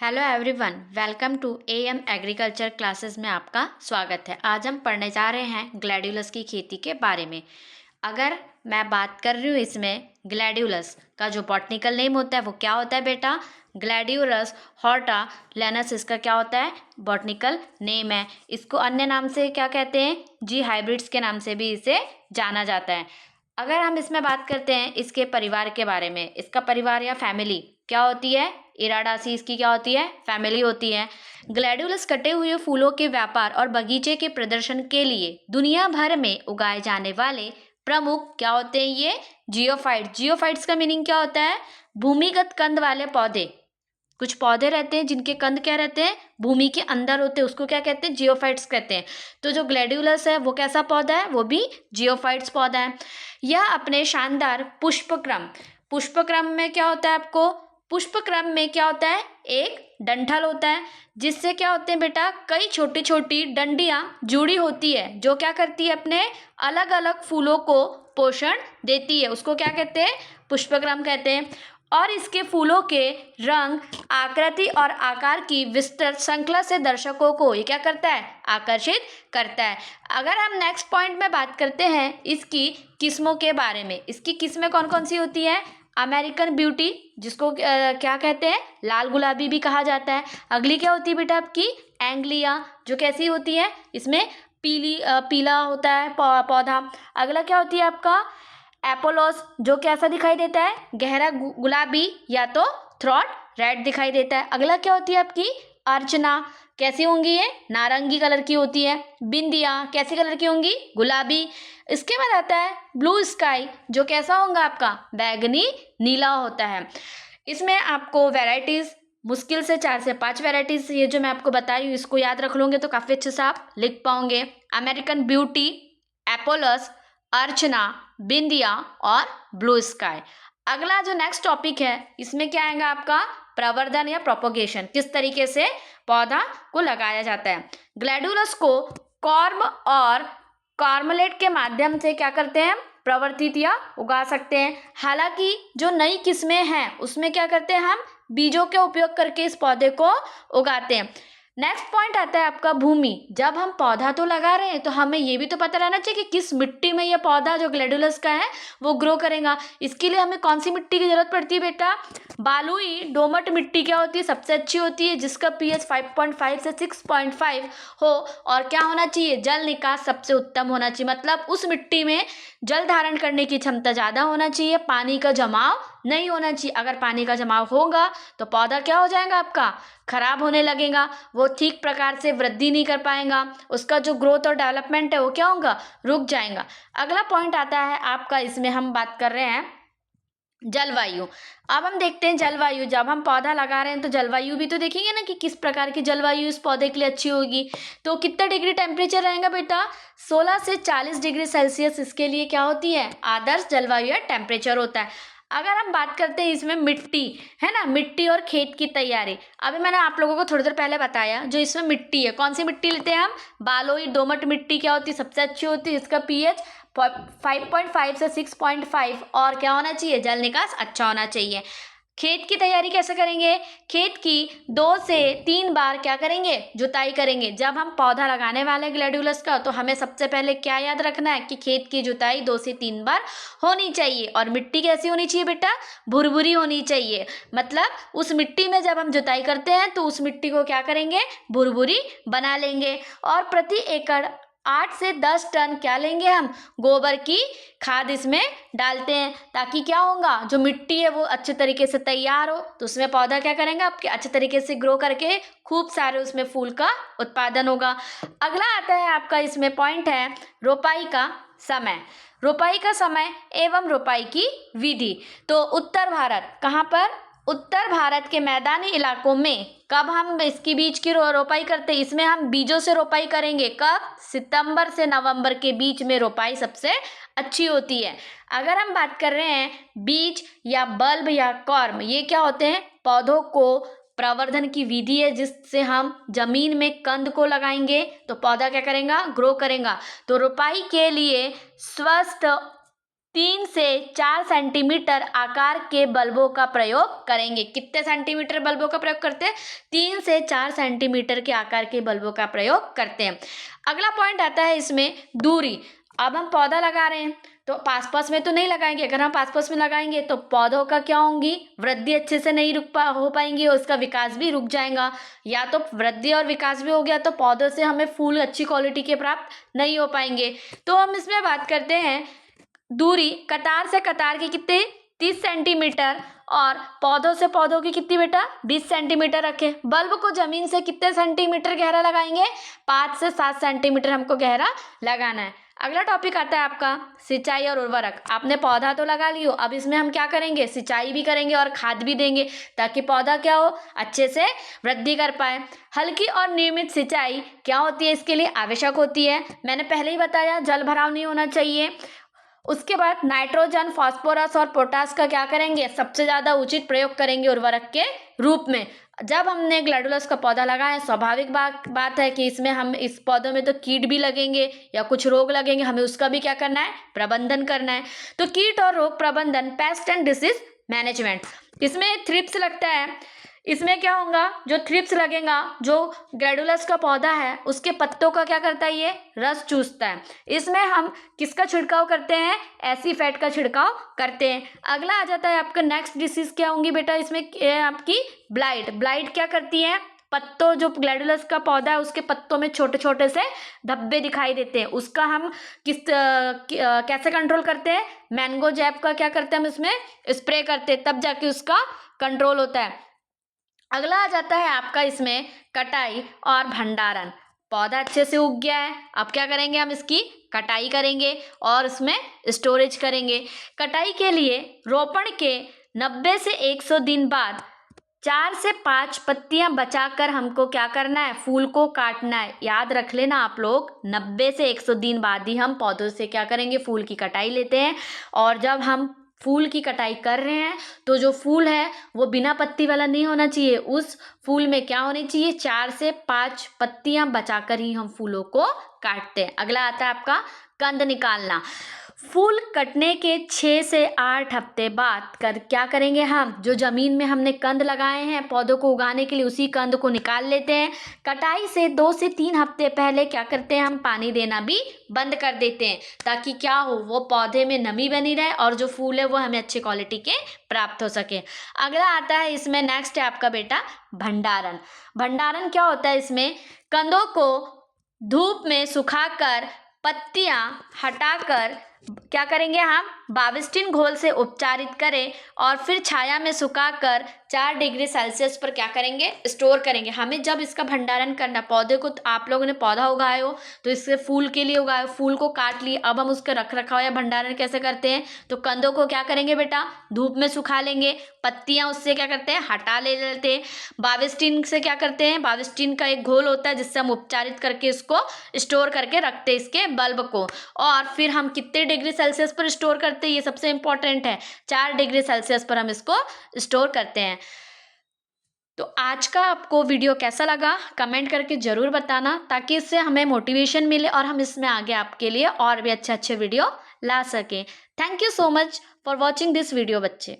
Hello everyone, welcome to AM agriculture classes में आपका स्वागत है। आज हम पढ़ने जा रहे हैं ग्लैड्यूलस की खेती के बारे में। अगर मैं बात कर रही हूँ इसमें ग्लैड्यूलस का जो बॉटनिकल नेम होता है वो क्या होता है बेटा? ग्लैड्यूलस हॉर्टालेनस इसका क्या होता है? बॉटनिकल नेम है। इसको अन्य नाम से क्या कहते हैं? जी हाइब्रिड्स के नाम से भी इसे जाना जाता है। अगर हम इसमें बात करते हैं इसके परिवार के बारे में, इसका परिवार या फैमिली क्या होती है? इराडासी इसकी क्या होती है? फैमिली होती है। ग्लैड्यूलस कटे हुए फूलों के व्यापार और बगीचे के प्रदर्शन के लिए दुनिया भर में उगाए जाने वाले प्रमुख क्या होते हैं? ये जियोफाइट। जियोफाइट्स का मीनिंग क्या होता है? भूमिगत कंद वाले पौधे। कुछ पौधे रहते हैं जिनके कंद क्या रहते हैं? भूमि के अंदर होते हैं, उसको क्या कहते हैं? जियोफाइट्स कहते हैं। तो जो ग्लैड्यूलस है वो कैसा पौधा है? वो भी जियोफाइट्स पौधा है। यह अपने शानदार पुष्पक्रम में क्या होता है आपको? पुष्पक्रम में क्या होता है? एक डंठल होता है जिससे क्या होते हैं बेटा? कई छोटी छोटी डंडियां जुड़ी होती है जो क्या करती है? अपने अलग अलग फूलों को पोषण देती है। उसको क्या कहते हैं? पुष्पक्रम कहते हैं। और इसके फूलों के रंग, आकृति और आकार की विस्तृत श्रृंखला से दर्शकों को ये क्या करता है? आकर्षित करता है। अगर हम नेक्स्ट पॉइंट में बात करते हैं इसकी किस्मों के बारे में, इसकी किस्में कौन कौन सी होती है? अमेरिकन ब्यूटी, जिसको क्या कहते हैं? लाल गुलाबी भी कहा जाता है। अगली क्या होती है बेटा आपकी? एंग्लिया, जो कैसी होती है? इसमें पीला होता है पौधा। अगला क्या होती है आपका? एपोलोस, जो कैसा दिखाई देता है? गहरा गुलाबी या तो थ्रॉट रेड दिखाई देता है। अगला क्या होती है आपकी? अर्चना, कैसी होंगी ये? नारंगी कलर की होती है। बिंदिया कैसी कलर की होंगी? गुलाबी। इसके बाद आता है ब्लू स्काई, जो कैसा होगा आपका? बैगनी नीला होता है। इसमें आपको वैरायटीज मुश्किल से 4 से 5 वैरायटीज, ये जो मैं आपको बता रही हूँ इसको याद रख लोगे तो काफ़ी अच्छे से आप लिख पाओगे। अमेरिकन ब्यूटी, एपोलस, अर्चना, बिंदिया और ब्लू स्काई। अगला जो नेक्स्ट टॉपिक है इसमें क्या आएगा आपका? प्रवर्धन या प्रोपोगेशन, किस तरीके से पौधा को लगाया जाता है। ग्लैड्यूलस को कॉर्म और कॉर्मलेट के माध्यम से क्या करते हैं? प्रवर्तित या उगा सकते हैं। हालांकि जो नई किस्में हैं उसमें क्या करते हैं? हम बीजों के उपयोग करके इस पौधे को उगाते हैं। नेक्स्ट पॉइंट आता है आपका भूमि। जब हम पौधा तो लगा रहे हैं तो हमें ये भी तो पता रहना चाहिए कि किस मिट्टी में ये पौधा जो ग्लैड्यूलस का है वो ग्रो करेगा। इसके लिए हमें कौन सी मिट्टी की जरूरत पड़ती है बेटा? बालुई दोमट मिट्टी क्या होती है? सबसे अच्छी होती है, जिसका पीएच 5.5 से 6.5 हो। और क्या होना चाहिए? जल निकास सबसे उत्तम होना चाहिए, मतलब उस मिट्टी में जल धारण करने की क्षमता ज़्यादा होना चाहिए, पानी का जमाव नहीं होना चाहिए। अगर पानी का जमाव होगा तो पौधा क्या हो जाएगा आपका? खराब होने लगेगा, वो ठीक प्रकार से वृद्धि नहीं कर पाएगा, उसका जो ग्रोथ और डेवलपमेंट है वो क्या होगा? रुक जाएगा। अगला पॉइंट आता है आपका, इसमें हम बात कर रहे हैं जलवायु। अब हम देखते हैं जलवायु। जब हम पौधा लगा रहे हैं तो जलवायु भी तो देखेंगे ना कि किस प्रकार की जलवायु इस पौधे के लिए अच्छी होगी। तो कितना डिग्री टेम्परेचर रहेगा बेटा? 16 से 40 डिग्री सेल्सियस इसके लिए क्या होती है? आदर्श जलवायु या टेम्परेचर होता है। अगर हम बात करते हैं इसमें मिट्टी, है ना, मिट्टी और खेत की तैयारी। अभी मैंने आप लोगों को थोड़ी देर पहले बताया जो इसमें मिट्टी है, कौन सी मिट्टी लेते हैं हम? बालोई दोमट मिट्टी क्या होती है? सबसे अच्छी होती है, इसका पीएच 5.5 से 6.5 और क्या होना चाहिए? जल निकास अच्छा होना चाहिए। खेत की तैयारी कैसे करेंगे? खेत की 2 से 3 बार क्या करेंगे? जुताई करेंगे। जब हम पौधा लगाने वाले ग्लैड्यूलस का तो हमें सबसे पहले क्या याद रखना है कि खेत की जुताई 2 से 3 बार होनी चाहिए। और मिट्टी कैसी होनी चाहिए बेटा? भुरभुरी होनी चाहिए। मतलब उस मिट्टी में जब हम जुताई करते हैं तो उस मिट्टी को क्या करेंगे? भुरभुरी बना लेंगे। और प्रति एकड़ 8 से 10 टन क्या लेंगे हम? गोबर की खाद इसमें डालते हैं, ताकि क्या होगा? जो मिट्टी है वो अच्छे तरीके से तैयार हो, तो उसमें पौधा क्या करेंगे? आपके अच्छे तरीके से ग्रो करके खूब सारे उसमें फूल का उत्पादन होगा। अगला आता है आपका, इसमें पॉइंट है रोपाई का समय। रोपाई का समय एवं रोपाई की विधि। तो उत्तर भारत, कहाँ पर? उत्तर भारत के मैदानी इलाकों में कब हम इसकी बीज की रोपाई करते हैं? इसमें हम बीजों से रोपाई करेंगे। कब? सितंबर से नवंबर के बीच में रोपाई सबसे अच्छी होती है। अगर हम बात कर रहे हैं बीज या बल्ब या कॉर्म, ये क्या होते हैं? पौधों को प्रवर्धन की विधि है जिससे हम जमीन में कंद को लगाएंगे तो पौधा क्या करेगा? ग्रो करेगा। तो रोपाई के लिए स्वस्थ 3 से 4 सेंटीमीटर आकार के बल्बों का प्रयोग करेंगे। कितने सेंटीमीटर बल्बों का प्रयोग करते हैं? 3 से 4 सेंटीमीटर के आकार के बल्बों का प्रयोग करते हैं। अगला पॉइंट आता है इसमें दूरी। अब हम पौधा लगा रहे हैं तो पास पास में तो नहीं लगाएंगे। अगर हम पास पास में लगाएंगे तो पौधों का क्या होंगी, वृद्धि अच्छे से नहीं हो पाएंगी और उसका विकास भी रुक जाएगा। या तो वृद्धि और विकास भी हो गया तो पौधों से हमें फूल अच्छी क्वालिटी के प्राप्त नहीं हो पाएंगे। तो हम इसमें बात करते हैं दूरी कतार से कतार की कितनी, 30 सेंटीमीटर, और पौधों से पौधों की कितनी बेटा, 20 सेंटीमीटर रखें। बल्ब को जमीन से कितने सेंटीमीटर गहरा लगाएंगे, 5 से 7 सेंटीमीटर हमको गहरा लगाना है। अगला टॉपिक आता है आपका सिंचाई और उर्वरक। आपने पौधा तो लगा लियो, अब इसमें हम क्या करेंगे, सिंचाई भी करेंगे और खाद भी देंगे ताकि पौधा क्या हो, अच्छे से वृद्धि कर पाए। हल्की और नियमित सिंचाई क्या होती है, इसके लिए आवश्यक होती है। मैंने पहले ही बताया जल भराव नहीं होना चाहिए। उसके बाद नाइट्रोजन, फास्फोरस और पोटास का क्या करेंगे, सबसे ज़्यादा उचित प्रयोग करेंगे उर्वरक के रूप में। जब हमने ग्लैडुलस का पौधा लगाया, स्वाभाविक बात है कि इसमें हम इस पौधों में तो कीट भी लगेंगे या कुछ रोग लगेंगे, हमें उसका भी क्या करना है, प्रबंधन करना है। तो कीट और रोग प्रबंधन, पेस्ट एंड डिसीज मैनेजमेंट। इसमें थ्रिप्स लगता है, इसमें क्या होगा, जो थ्रिप्स लगेगा, जो ग्लैडुलस का पौधा है उसके पत्तों का क्या करता है, ये रस चूसता है। इसमें हम किसका छिड़काव करते हैं, एसीफेट का छिड़काव करते हैं। अगला आ जाता है आपका नेक्स्ट डिसीज क्या होंगी बेटा, इसमें आपकी ब्लाइट। ब्लाइट क्या करती है, पत्तों, जो ग्लैडुलस का पौधा है उसके पत्तों में छोटे छोटे से धब्बे दिखाई देते हैं, उसका हम कैसे कंट्रोल करते हैं, मैंगो जैब का क्या करते हैं, हम इसमें स्प्रे करते हैं, तब जाके उसका कंट्रोल होता है। अगला आ जाता है आपका इसमें कटाई और भंडारण। पौधा अच्छे से उग गया है, अब क्या करेंगे, हम इसकी कटाई करेंगे और उसमें स्टोरेज करेंगे। कटाई के लिए रोपण के 90 से 100 दिन बाद 4 से 5 पत्तियां बचाकर हमको क्या करना है, फूल को काटना है। याद रख लेना आप लोग, 90 से 100 दिन बाद ही हम पौधों से क्या करेंगे, फूल की कटाई लेते हैं। और जब हम फूल की कटाई कर रहे हैं तो जो फूल है वो बिना पत्ती वाला नहीं होना चाहिए, उस फूल में क्या होनी चाहिए, 4 से 5 पत्तियां बचाकर ही हम फूलों को काटते हैं। अगला आता है आपका कंद निकालना। फूल कटने के 6 से 8 हफ्ते बाद क्या करेंगे, हम जो ज़मीन में हमने कंद लगाए हैं पौधों को उगाने के लिए, उसी कंद को निकाल लेते हैं। कटाई से 2 से 3 हफ्ते पहले क्या करते हैं, हम पानी देना भी बंद कर देते हैं ताकि क्या हो, वो पौधे में नमी बनी रहे और जो फूल है वो हमें अच्छी क्वालिटी के प्राप्त हो सके। अगला आता है इसमें नेक्स्ट है आपका बेटा भंडारण। भंडारण क्या होता है, इसमें कंदों को धूप में सुखाकर पत्तियां हटाकर क्या करेंगे, हम बाविस्टिन घोल से उपचारित करें और फिर छाया में सुखाकर 4 डिग्री सेल्सियस पर क्या करेंगे, स्टोर करेंगे। हमें जब इसका भंडारण करना, पौधे को आप लोगों ने पौधा उगाए हो तो इससे फूल के लिए उगाए, फूल को काट लिए, अब हम उसका रख रखाव या भंडारण कैसे करते हैं, तो कंदों को क्या करेंगे बेटा, धूप में सुखा लेंगे, पत्तियां उससे क्या करते हैं, हटा ले लेते हैं। बाविस्टिन से क्या करते हैं, बाविस्टिन का एक घोल होता है जिससे हम उपचारित करके इसको स्टोर करके रखते हैं, इसके बल्ब को। और फिर हम कितने डिग्री सेल्सियस पर स्टोर करते हैं, ये सबसे इंपॉर्टेंट है, 4 डिग्री सेल्सियस पर हम इसको स्टोर करते हैं। तो आज का आपको वीडियो कैसा लगा कमेंट करके ज़रूर बताना, ताकि इससे हमें मोटिवेशन मिले और हम इसमें आगे आपके लिए और भी अच्छे अच्छे वीडियो ला सकें। Thank you so much for watching this video बच्चे।